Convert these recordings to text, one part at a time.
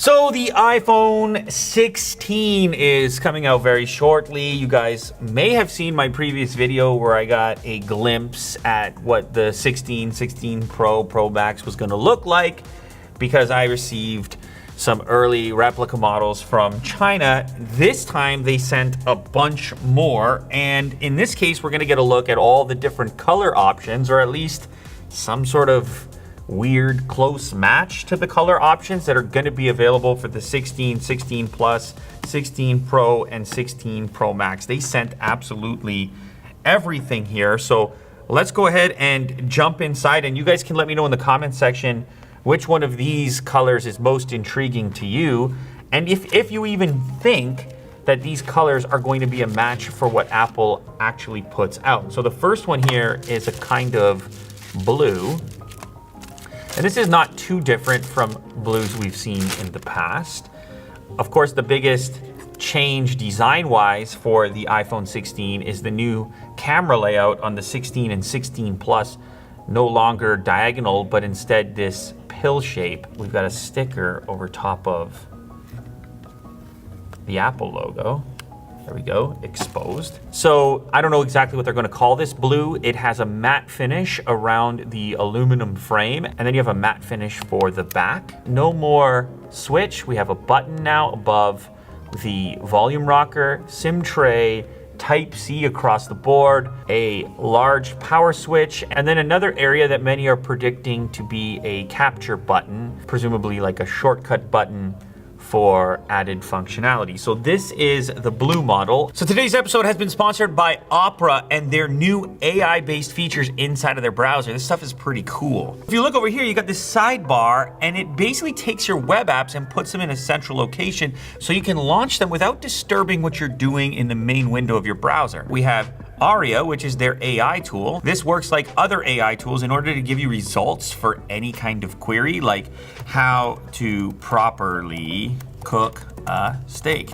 So the iPhone 16 is coming out very shortly. You guys may have seen my previous video where I got a glimpse at what the 16 Pro, Pro Max was gonna look like because I received some early replica models from China. This time they sent a bunch more, and in this case we're gonna get a look at all the different color options, or at least some sort of weird close match to the color options that are going to be available for the 16, 16 Plus, 16 Pro, and 16 Pro Max. They sent absolutely everything here. So let's go ahead and jump inside, and you guys can let me know in the comment section which one of these colors is most intriguing to you, and if you even think that these colors are going to be a match for what Apple actually puts out. So the first one here is a kind of blue. And this is not too different from blues we've seen in the past. Of course, the biggest change design-wise for the iPhone 16 is the new camera layout on the 16 and 16 Plus. No longer diagonal, but instead this pill shape. We've got a sticker over top of the Apple logo. There we go, exposed. So I don't know exactly what they're gonna call this blue. It has a matte finish around the aluminum frame, and then you have a matte finish for the back. No more switch. We have a button now above the volume rocker, SIM tray, Type-C across the board, a large power switch, and then another area that many are predicting to be a capture button, presumably like a shortcut button for added functionality. So this is the blue model. So today's episode has been sponsored by Opera and their new AI-based features inside of their browser. This stuff is pretty cool. If you look over here, you got this sidebar, and it basically takes your web apps and puts them in a central location so you can launch them without disturbing what you're doing in the main window of your browser. We have Aria, which is their AI tool. This works like other AI tools in order to give you results for any kind of query, like how to properly cook a steak.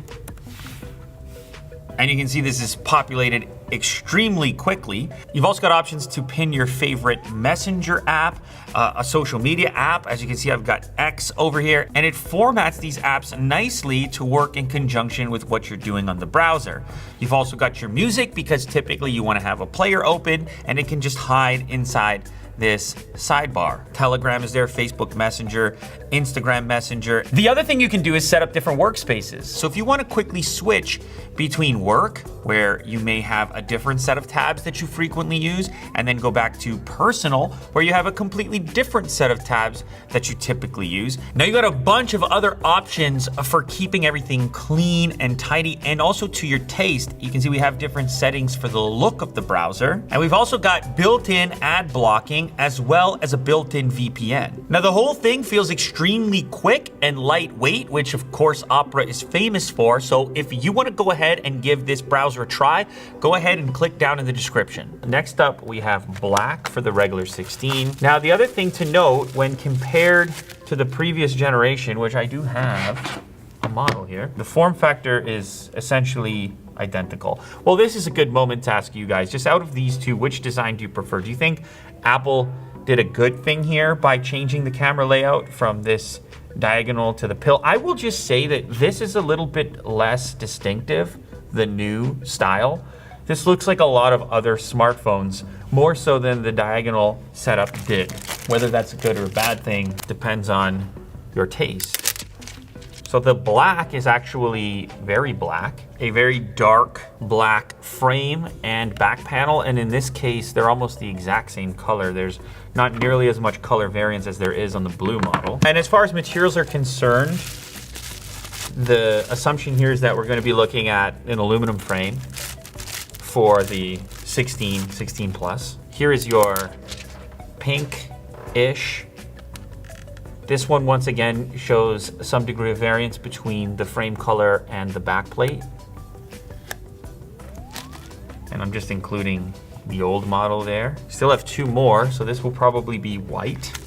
And you can see this is populated extremely quickly. You've also got options to pin your favorite messenger app, a social media app. As you can see, I've got X over here, and it formats these apps nicely to work in conjunction with what you're doing on the browser. You've also got your music, because typically you want to have a player open, and it can just hide inside this sidebar. Telegram is there, Facebook Messenger, Instagram Messenger. The other thing you can do is set up different workspaces. So if you want to quickly switch between work, where you may have a different set of tabs that you frequently use, and then go back to personal, where you have a completely different set of tabs that you typically use. Now you got a bunch of other options for keeping everything clean and tidy, and also to your taste. You can see we have different settings for the look of the browser, and we've also got built-in ad blocking as well as a built-in VPN. Now the whole thing feels extremely quick and lightweight, which of course Opera is famous for. So if you want to go ahead and give this browser a try, go ahead and click down in the description. Next up, we have black for the regular 16. Now the other thing to note when compared to the previous generation, which I do have a model here, the form factor is essentially identical. Well, this is a good moment to ask you guys, just out of these two, which design do you prefer? Do you think Apple did a good thing here by changing the camera layout from this diagonal to the pill? I will just say that this is a little bit less distinctive, the new style. This looks like a lot of other smartphones, more so than the diagonal setup did. Whether that's a good or a bad thing depends on your taste. So the black is actually very black, a very dark black frame and back panel, and in this case, they're almost the exact same color. There's not nearly as much color variance as there is on the blue model. And as far as materials are concerned, the assumption here is that we're gonna be looking at an aluminum frame for the 16 Plus. Here is your pink-ish. This one, once again, shows some degree of variance between the frame color and the back plate. And I'm just including the old model there. Still have two more, so this will probably be white.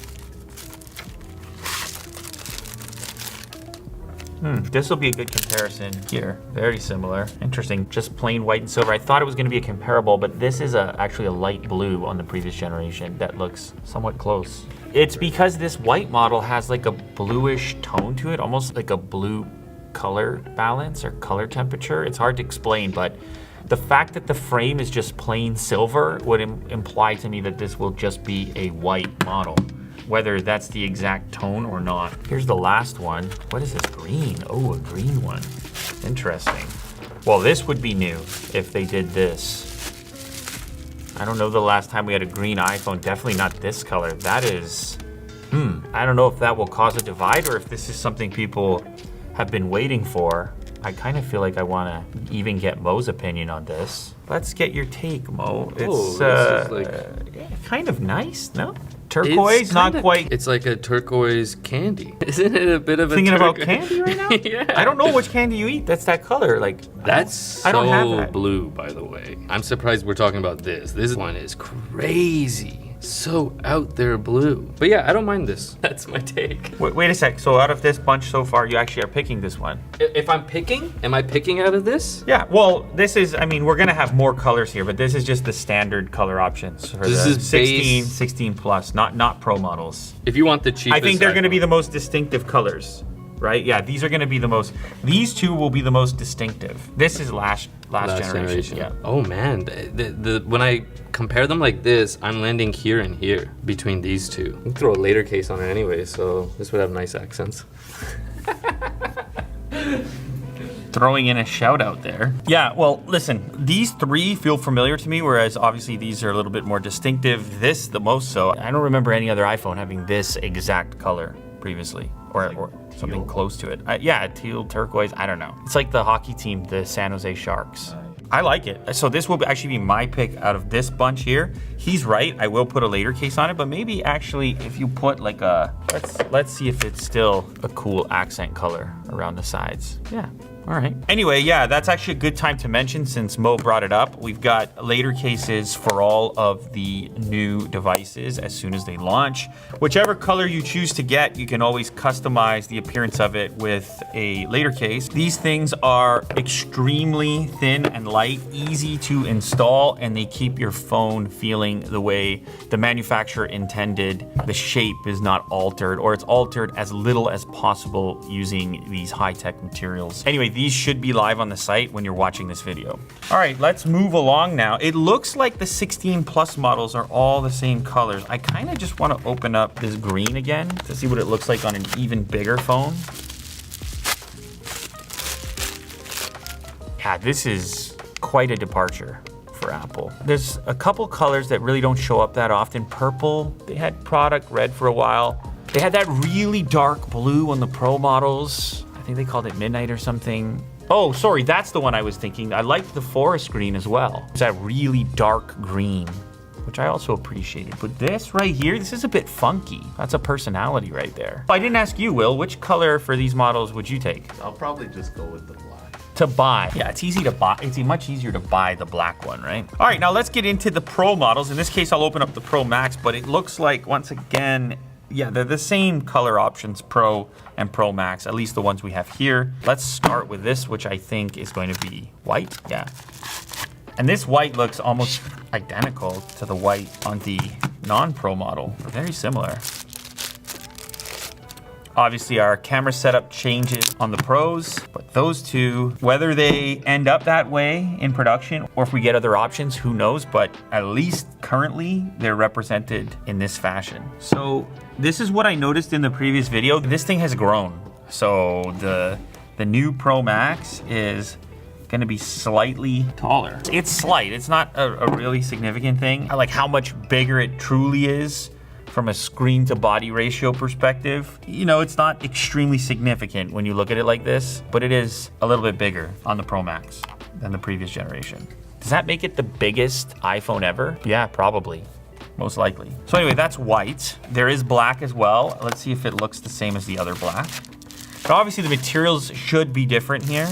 This will be a good comparison here. Very similar. Interesting. Just plain white and silver. I thought it was going to be a comparable, but this is actually a light blue on the previous generation that looks somewhat close. It's because this white model has like a bluish tone to it, almost like a blue color balance or color temperature. It's hard to explain, but the fact that the frame is just plain silver would imply to me that this will just be a white model, whether that's the exact tone or not. Here's the last one. What is this, green? Oh, a green one. Interesting. Well, this would be new if they did this. I don't know the last time we had a green iPhone, definitely not this color. That is, I don't know if that will cause a divide or if this is something people have been waiting for. I kind of feel like I want to even get Mo's opinion on this. Let's get your take, Mo. It's this is like kind of nice, no? Turquoise, not quite. It's like a turquoise candy. Isn't it a bit of a Thinking about candy right now? Yeah. I don't know which candy you eat. That's that color. Like that's I don't have so that. blue, by the way. I'm surprised we're talking about this. This one is crazy. So out there blue. But yeah, I don't mind this. That's my take. Wait a sec. So out of this bunch so far, you actually are picking this one. If I'm picking, am I picking out of this? Yeah, well, this is, I mean, we're gonna have more colors here, but this is just the standard color options for This the is 16, base. 16 plus, not pro models. If you want the cheapest, I think they're gonna iPhone. be the most distinctive colors, right? Yeah, these are gonna be the most, these two will be the most distinctive. This is last generation. Yeah. Oh man, when I compare them like this, I'm landing here and here between these two. We can throw a later case on it anyway, so this would have nice accents. Throwing in a shout out there. Yeah, well, listen, these three feel familiar to me, whereas obviously these are a little bit more distinctive. This the most so. I don't remember any other iPhone having this exact color previously, or something close to it. Yeah, teal, turquoise, I don't know. It's like the hockey team, the San Jose Sharks. I like it. So this will actually be my pick out of this bunch here. He's right, I will put a later case on it, but maybe actually if you put like a, let's see if it's still a cool accent color around the sides. Yeah. All right. Anyway, yeah, that's actually a good time to mention since Mo brought it up. We've got later cases for all of the new devices as soon as they launch. Whichever color you choose to get, you can always customize the appearance of it with a later case. These things are extremely thin and light, easy to install, and they keep your phone feeling the way the manufacturer intended. The shape is not altered, or it's altered as little as possible using these high-tech materials. Anyway, these should be live on the site when you're watching this video. All right, let's move along now. It looks like the 16 Plus models are all the same colors. I kind of just want to open up this green again to see what it looks like on an even bigger phone. Yeah, this is quite a departure for Apple. There's a couple colors that really don't show up that often. Purple, they had product red for a while. They had that really dark blue on the Pro models. I think they called it Midnight or something. Oh, sorry, that's the one I was thinking. I liked the forest green as well. It's that really dark green, which I also appreciated. But this right here, this is a bit funky. That's a personality right there. I didn't ask you, Will, which color for these models would you take? I'll probably just go with the black. To buy. Yeah, it's easy to buy. It's much easier to buy the black one, right? All right, now let's get into the Pro models. In this case, I'll open up the Pro Max, but it looks like, once again, yeah, they're the same color options, Pro and Pro Max, at least the ones we have here. Let's start with this, which I think is going to be white, yeah. And this white looks almost identical to the white on the non-Pro model. Very similar. Obviously, our camera setup changes on the Pros, but those two, whether they end up that way in production or if we get other options, who knows, but at least currently they're represented in this fashion. So this is what I noticed in the previous video. This thing has grown. So the new Pro Max is gonna be slightly taller. It's slight, it's not a really significant thing. I like how much bigger it truly is from a screen to body ratio perspective. You know, it's not extremely significant when you look at it like this, but it is a little bit bigger on the Pro Max than the previous generation. Does that make it the biggest iPhone ever? Yeah, probably, most likely. So anyway, that's white. There is black as well. Let's see if it looks the same as the other black. But obviously the materials should be different here.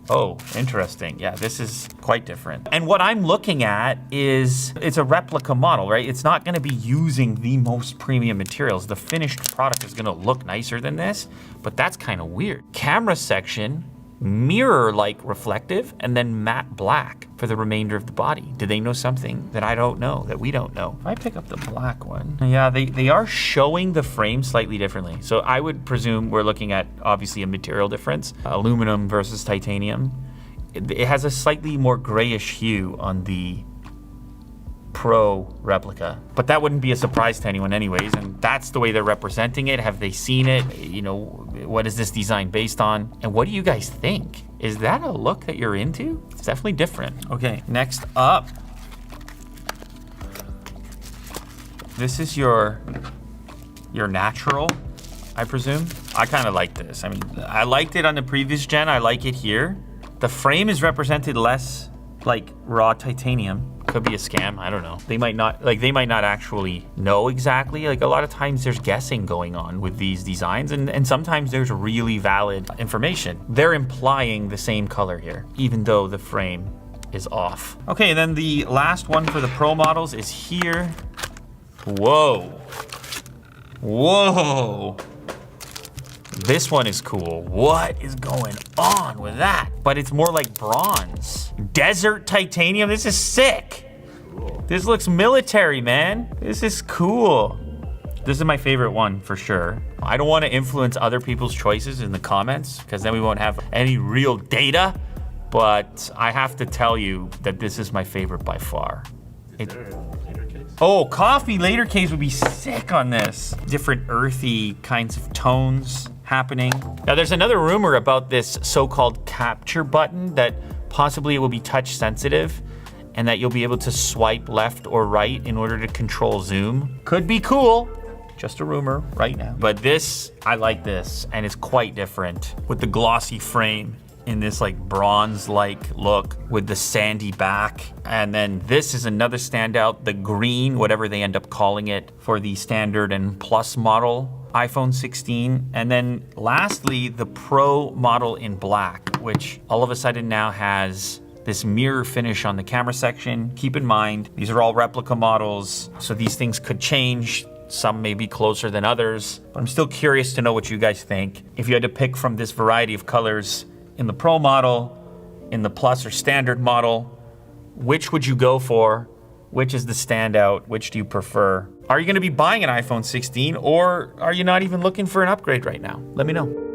Oh, interesting. Yeah, this is quite different. And what I'm looking at is, it's a replica model, right? It's not gonna be using the most premium materials. The finished product is gonna look nicer than this, but that's kind of weird. Camera section, mirror-like reflective, and then matte black for the remainder of the body. Do they know something that I don't know, that we don't know? If I pick up the black one, yeah, they are showing the frame slightly differently. So I would presume we're looking at, obviously, a material difference, aluminum versus titanium. It has a slightly more grayish hue on the Pro replica, but that wouldn't be a surprise to anyone anyways, and that's the way they're representing it. Have they seen it? You know, what is this design based on? And what do you guys think? Is that a look that you're into? It's definitely different. Okay, next up. This is your natural, I presume. I kind of like this. I mean, I liked it on the previous gen. I like it here. The frame is represented less like raw titanium. Could be a scam, I don't know. They might not actually know exactly. Like, a lot of times there's guessing going on with these designs, and sometimes there's really valid information. They're implying the same color here, even though the frame is off. Okay, and then the last one for the Pro models is here. Whoa. Whoa. This one is cool. What is going on with that? But it's more like bronze. Desert titanium, this is sick. Cool. This looks military, man. This is cool. This is my favorite one for sure. I don't want to influence other people's choices in the comments because then we won't have any real data, but I have to tell you that this is my favorite by far. Oh, coffee later case would be sick on this. Different earthy kinds of tones happening. Now there's another rumor about this so-called capture button that possibly it will be touch sensitive and that you'll be able to swipe left or right in order to control zoom. Could be cool. Just a rumor right now. But this, I like this, and it's quite different with the glossy frame in this like bronze-like look with the sandy back. And then this is another standout, the green, whatever they end up calling it, for the standard and plus model iPhone 16. And then lastly, the Pro model in black, which all of a sudden now has this mirror finish on the camera section. Keep in mind, these are all replica models, so these things could change. Some may be closer than others, but I'm still curious to know what you guys think. If you had to pick from this variety of colors in the Pro model, in the Plus or Standard model, which would you go for? Which is the standout? Which do you prefer? Are you gonna be buying an iPhone 16, or are you not even looking for an upgrade right now? Let me know.